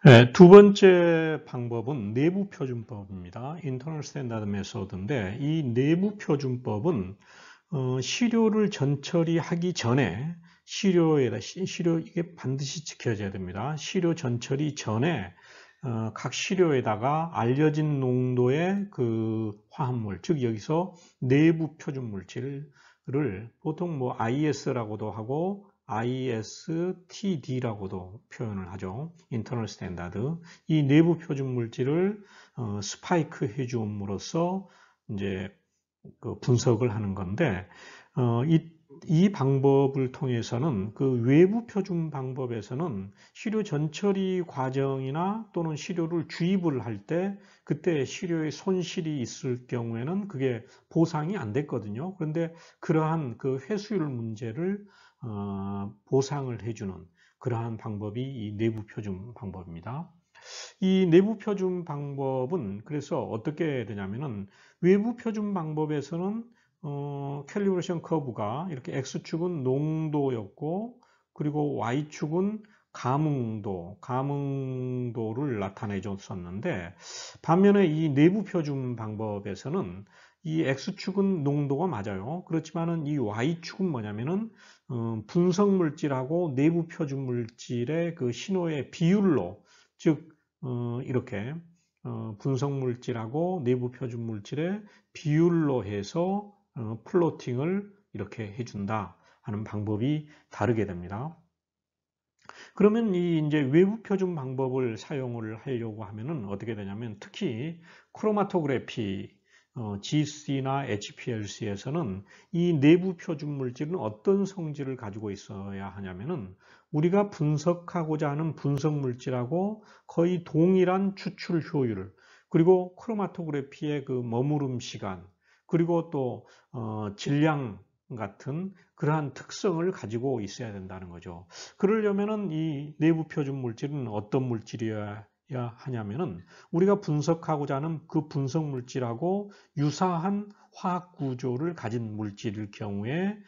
네, 두 번째 방법은 내부 표준법입니다. Internal Standard Method인데 이 내부 표준법은 시료를 전처리 하기 전에 시료 이게 반드시 지켜져야 됩니다. 시료 전처리 전에 각 시료에다가 알려진 농도의 그 화합물, 즉 여기서 내부 표준 물질을 보통 뭐 IS라고도 하고 ISTD라고도 표현을 하죠. 인터널 스탠다드. 이 내부 표준 물질을 스파이크 해줌으로써 이제 그 분석을 하는 건데 이 방법을 통해서는 그 외부 표준 방법에서는 시료 전처리 과정이나 또는 시료를 주입을 할 때 그때 시료에 손실이 있을 경우에는 그게 보상이 안 됐거든요. 그런데 그러한 그 회수율 문제를 보상을 해주는 그러한 방법이 이 내부 표준 방법입니다. 이 내부 표준 방법은 그래서 어떻게 되냐면은 외부 표준 방법에서는 캘리브레이션 커브가 이렇게 X축은 농도였고 그리고 Y축은 감응도를 나타내 줬었는데 반면에 이 내부 표준 방법에서는 이 X축은 농도가 맞아요. 그렇지만은 이 Y축은 뭐냐면은 분석 물질하고 내부 표준 물질의 그 신호의 비율로 즉 이렇게 분석 물질하고 내부 표준 물질의 비율로 해서 플로팅을 이렇게 해준다 하는 방법이 다르게 됩니다. 그러면 이 이제 외부 표준 방법을 사용을 하려고 하면은 어떻게 되냐면 특히 크로마토그래피 GC나 HPLC에서는 이 내부 표준 물질은 어떤 성질을 가지고 있어야 하냐면은 우리가 분석하고자 하는 분석 물질하고 거의 동일한 추출 효율 그리고 크로마토그래피의 그 머무름 시간 그리고 또 질량 같은 그러한 특성을 가지고 있어야 된다는 거죠. 그러려면은 이 내부 표준 물질은 어떤 물질이어야 하냐면은 우리가 분석하고자 하는 그 분석 물질하고 유사한 화학 구조를 가진 물질일 경우에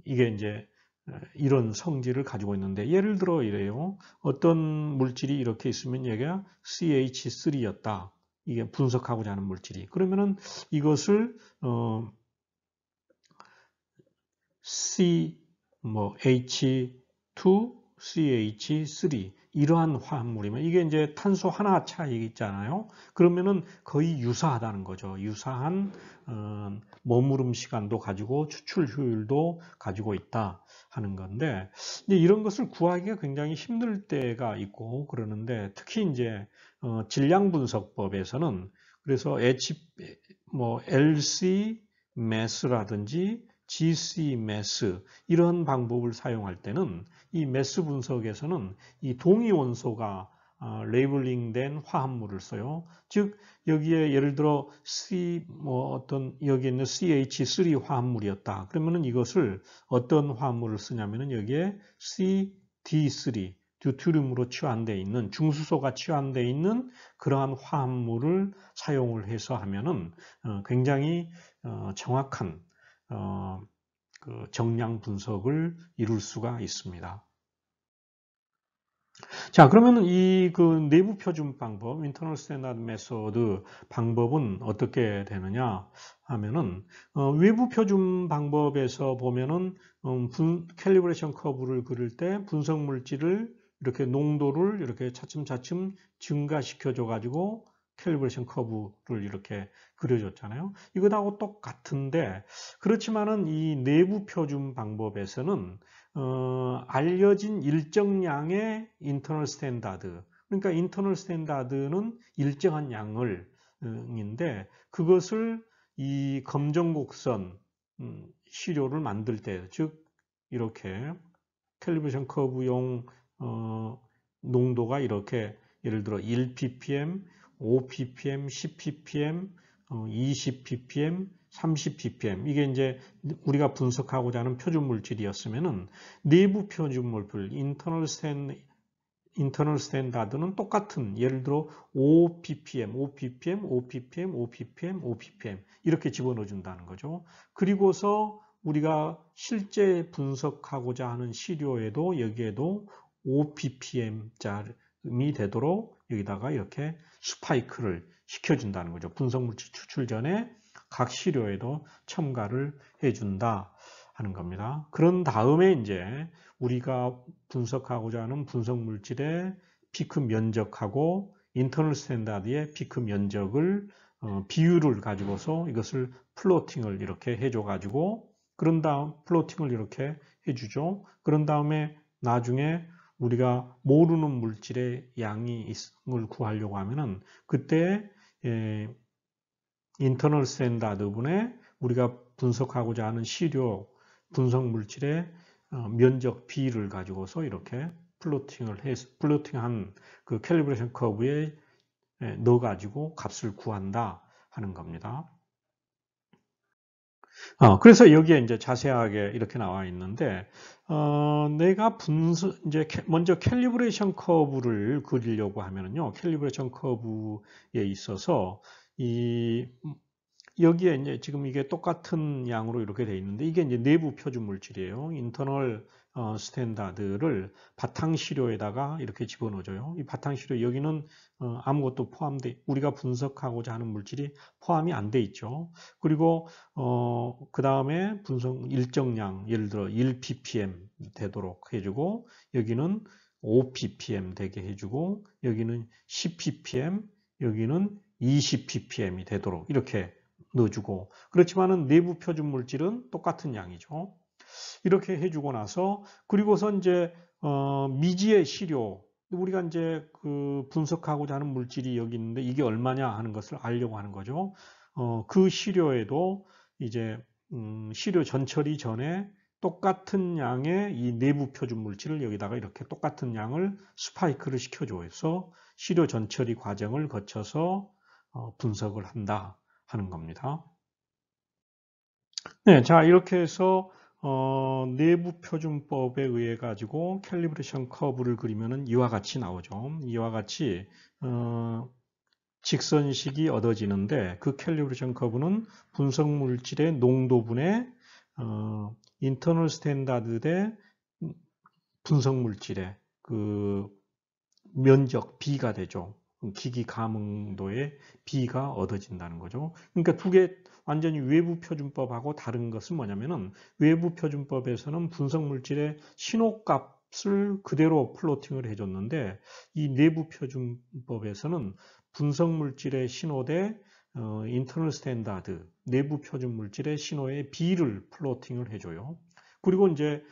이게 이제 이런 성질을 가지고 있는데 예를 들어 이래요. 어떤 물질이 이렇게 있으면 얘가 CH3였다. 이게 분석하고자 하는 물질이. 그러면은 이것을 H2CH3 이러한 화합물이면 이게 이제 탄소 하나 차이 있잖아요. 그러면은 거의 유사하다는 거죠. 유사한 머무름 시간도 가지고 추출 효율도 가지고 있다 하는 건데 이제 이런 것을 구하기가 굉장히 힘들 때가 있고 그러는데 특히 이제 질량 분석법에서는 그래서 LC 매스라든지 GC 매스 이런 방법을 사용할 때는 이 매스 분석에서는 이 동위 원소가 레이블링된 화합물을 써요. 즉 여기에 예를 들어 여기 있는 CH3 화합물이었다. 그러면은 이것을 어떤 화합물을 쓰냐면은 여기에 CD3 듀트륨으로 치환되어 있는 중수소가 치환되어 있는 그러한 화합물을 사용을 해서 하면은 굉장히 정확한 그 정량 분석을 이룰 수가 있습니다. 자, 그러면 이 그 내부 표준 방법, Internal Standard Method 방법은 어떻게 되느냐 하면은 외부 표준 방법에서 보면은 캘리브레이션 커브를 그릴 때 분석 물질을 이렇게 농도를 이렇게 차츰차츰 증가시켜 줘 가지고 캘리브레이션 커브를 이렇게 그려줬잖아요. 이것하고 똑같은데 그렇지만은 이 내부 표준 방법에서는 알려진 일정량의 인터널 스탠다드 그러니까 인터널 스탠다드는 일정한 양을 인데 그것을 이 검정곡선 시료를 만들 때 즉 이렇게 캘리브레이션 커브용 농도가 이렇게 예를 들어 1ppm, 5ppm, 10ppm, 20ppm, 30ppm 이게 이제 우리가 분석하고자 하는 표준 물질이었으면은 내부 표준 물질 인터널 스탠다드는 똑같은 예를 들어 5ppm, 5ppm, 5ppm, 5ppm, 5ppm 이렇게 집어넣어 준다는 거죠. 그리고서 우리가 실제 분석하고자 하는 시료에도 여기에도 5ppm짜리 되도록 여기다가 이렇게 스파이크를 시켜준다는 거죠. 분석물질 추출 전에 각 시료에도 첨가를 해준다 하는 겁니다. 그런 다음에 이제 우리가 분석하고자 하는 분석물질의 피크 면적하고 인터널 스탠다드의 피크 면적을 비율을 가지고서 이것을 플로팅을 이렇게 해줘 가지고 그런 다음 플로팅을 이렇게 해주죠. 그런 다음에 나중에 우리가 모르는 물질의 양을 구하려고 하면은 그때 인터널 스탠다드 분에 우리가 분석하고자 하는 시료 분석 물질의 면적 B를 가지고서 이렇게 플로팅한 그 캘리브레이션 커브에 넣어가지고 값을 구한다 하는 겁니다. 그래서 여기에 이제 자세하게 이렇게 나와 있는데, 내가 이제 먼저 캘리브레이션 커브를 그리려고 하면은요, 캘리브레이션 커브에 있어서 여기에 이제 지금 이게 똑같은 양으로 이렇게 돼 있는데 이게 이제 내부 표준 물질이에요. 인터널 스탠다드를 바탕 시료에다가 이렇게 집어넣어줘요. 이 바탕 시료 여기는 아무것도 우리가 분석하고자 하는 물질이 포함이 안 돼 있죠. 그리고 그 다음에 분석 일정량 예를 들어 1ppm 되도록 해주고 여기는 5ppm 되게 해주고 여기는 10ppm 여기는 20ppm이 되도록 이렇게 넣어주고 그렇지만은 내부 표준 물질은 똑같은 양이죠. 이렇게 해주고 나서 그리고서 이제 미지의 시료 우리가 이제 그 분석하고자 하는 물질이 여기 있는데 이게 얼마냐 하는 것을 알려고 하는 거죠. 그 시료에도 이제 시료 전처리 전에 똑같은 양의 이 내부 표준 물질을 여기다가 이렇게 똑같은 양을 스파이크를 시켜줘서 시료 전처리 과정을 거쳐서 분석을 한다 하는 겁니다. 네, 자 이렇게 해서 내부 표준법에 의해 가지고 캘리브레이션 커브를 그리면은 이와 같이 나오죠. 이와 같이 직선식이 얻어지는데 그 캘리브레이션 커브는 분석 물질의 농도분의 인터널 스탠다드 대 분석 물질의 그 면적 B가 되죠. 기기 감응도의 B가 얻어진다는 거죠. 그러니까 두 개 완전히 외부 표준법하고 다른 것은 뭐냐면은 외부 표준법에서는 분석 물질의 신호값을 그대로 플로팅을 해줬는데 이 내부 표준법에서는 분석 물질의 신호 대 인터널 스탠다드 내부 표준 물질의 신호의 B를 플로팅을 해줘요. 그리고 이제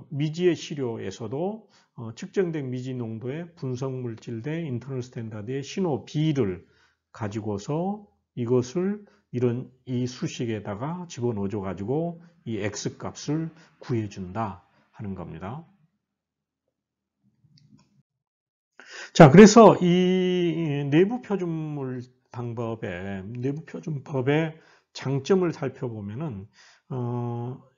미지의 시료에서도 측정된 미지 농도의 분석 물질 대 인터널 스탠다드의 신호 B를 가지고서 이것을 이 수식에다가 집어넣어줘 가지고 이 X 값을 구해준다 하는 겁니다. 자, 그래서 이 내부 표준법의 장점을 살펴보면은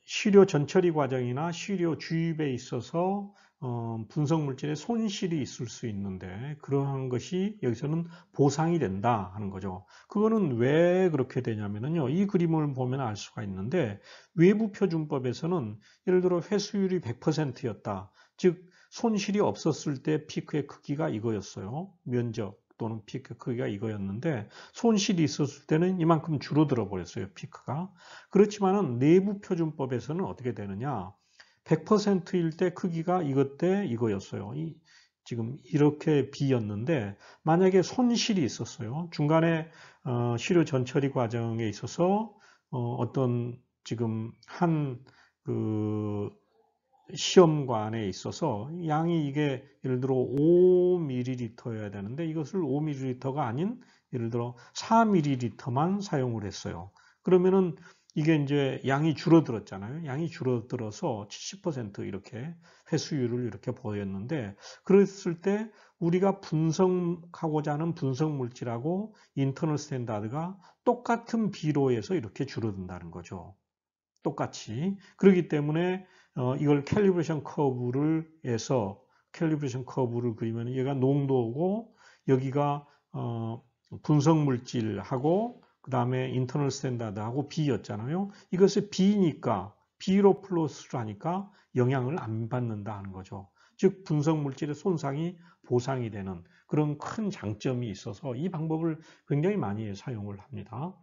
시료 전처리 과정이나 시료 주입에 있어서 분석 물질에 손실이 있을 수 있는데 그러한 것이 여기서는 보상이 된다 하는 거죠. 그거는 왜 그렇게 되냐면요. 이 그림을 보면 알 수가 있는데 외부 표준법에서는 예를 들어 회수율이 100%였다. 즉 손실이 없었을 때 피크의 크기가 이거였어요. 면적 또는 피크 크기가 이거였는데 손실이 있었을 때는 이만큼 줄어들어 버렸어요. 피크가. 그렇지만은 내부 표준법에서는 어떻게 되느냐. 100%일 때 크기가 이것 때 이거였어요. 지금 이렇게 B였는데 만약에 손실이 있었어요. 중간에 시료 전처리 과정에 있어서 어떤 지금 시험관에 있어서 양이 이게 예를 들어 5ml여야 되는데 이것을 5ml가 아닌 예를 들어 4ml만 사용을 했어요. 그러면은 이게 이제 양이 줄어들었잖아요. 양이 줄어들어서 70% 이렇게 회수율을 이렇게 보였는데 그랬을 때 우리가 분석하고자 하는 분석 물질하고 인터널 스탠다드가 똑같은 비로에서 이렇게 줄어든다는 거죠. 똑같이. 그렇기 때문에 이걸 캘리브레이션 커브를 해서 캘리브레이션 커브를 그리면 얘가 농도고 여기가 분석 물질하고 그 다음에 인터널 스탠다드하고 B였잖아요. 이것을 B니까 B로 플러스를 하니까 영향을 안 받는다 하는 거죠. 즉 분석 물질의 손상이 보상이 되는 그런 큰 장점이 있어서 이 방법을 굉장히 많이 사용을 합니다.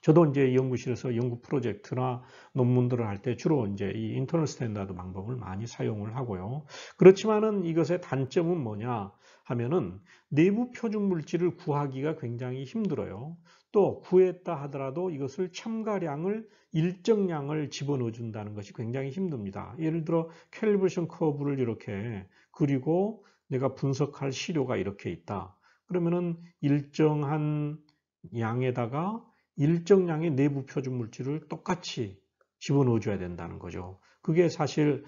저도 이제 연구실에서 연구 프로젝트나 논문들을 할 때 주로 이제 이 인터널 스탠다드 방법을 많이 사용을 하고요. 그렇지만은 이것의 단점은 뭐냐 하면은 내부 표준 물질을 구하기가 굉장히 힘들어요. 또 구했다 하더라도 이것을 첨가량을 일정량을 집어넣어 준다는 것이 굉장히 힘듭니다. 예를 들어 캘리브레이션 커브를 이렇게 그리고 내가 분석할 시료가 이렇게 있다. 그러면은 일정한 양에다가 일정량의 내부 표준 물질을 똑같이 집어넣어 줘야 된다는 거죠. 그게 사실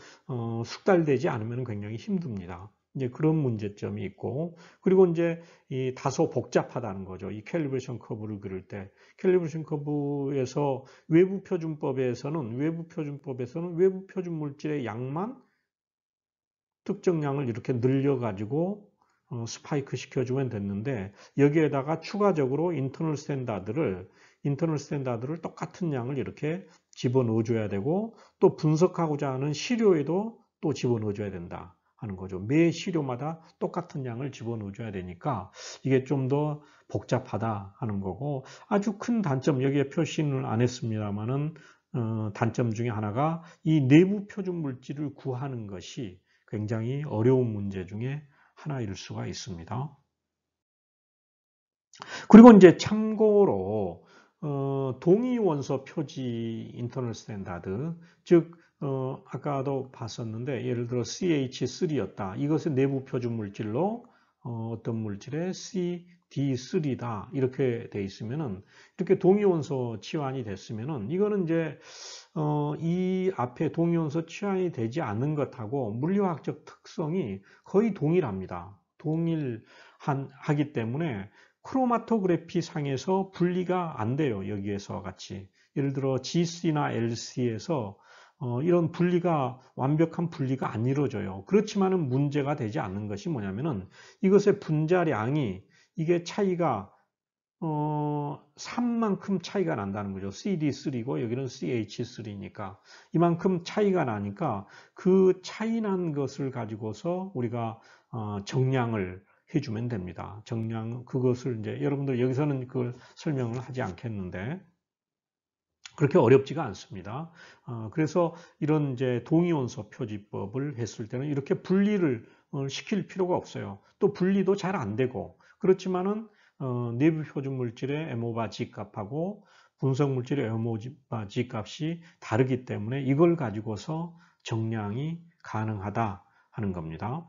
숙달되지 않으면 굉장히 힘듭니다. 이제 그런 문제점이 있고, 그리고 이제 이 다소 복잡하다는 거죠. 이 캘리브레이션 커브를 그릴 때 캘리브레이션 커브에서 외부 표준법에서는 외부 표준 물질의 양만 특정량을 이렇게 늘려가지고 스파이크 시켜주면 됐는데 여기에다가 추가적으로 인터널 스탠다드를 똑같은 양을 이렇게 집어넣어 줘야 되고 또 분석하고자 하는 시료에도 또 집어넣어 줘야 된다 하는 거죠. 매 시료마다 똑같은 양을 집어넣어 줘야 되니까 이게 좀 더 복잡하다 하는 거고 아주 큰 단점 여기에 표시는 안 했습니다만은 단점 중에 하나가 이 내부 표준 물질을 구하는 것이 굉장히 어려운 문제 중에 하나일 수가 있습니다. 그리고 이제 참고로 동위 원소 표지 인터널 스탠다드, 즉 아까도 봤었는데 예를 들어 CH3였다. 이것의 내부 표준 물질로 어떤 물질의 CD3다 이렇게 돼 있으면은 이렇게 동위 원소 치환이 됐으면은 이거는 이제 이 앞에 동위원소 치환이 되지 않는 것하고 물리화학적 특성이 거의 동일합니다. 동일하기 때문에 크로마토그래피 상에서 분리가 안 돼요. 여기에서 같이. 예를 들어 GC나 LC에서 이런 분리가 완벽한 분리가 안 이루어져요. 그렇지만은 문제가 되지 않는 것이 뭐냐면은 이것의 분자량이 이게 차이가 3만큼 차이가 난다는 거죠. CD3고 여기는 CH3니까 이만큼 차이가 나니까 그 차이 난 것을 가지고서 우리가 정량을 해주면 됩니다. 정량 그것을 이제 여러분들 여기서는 그걸 설명을 하지 않겠는데 그렇게 어렵지가 않습니다. 그래서 이런 이제 동위원소 표지법을 했을 때는 이렇게 분리를 시킬 필요가 없어요. 또 분리도 잘 안 되고 그렇지만은 내부 표준 물질의 MO바 G 값하고 분석 물질의 MO바 G 값이 다르기 때문에 이걸 가지고서 정량이 가능하다 하는 겁니다.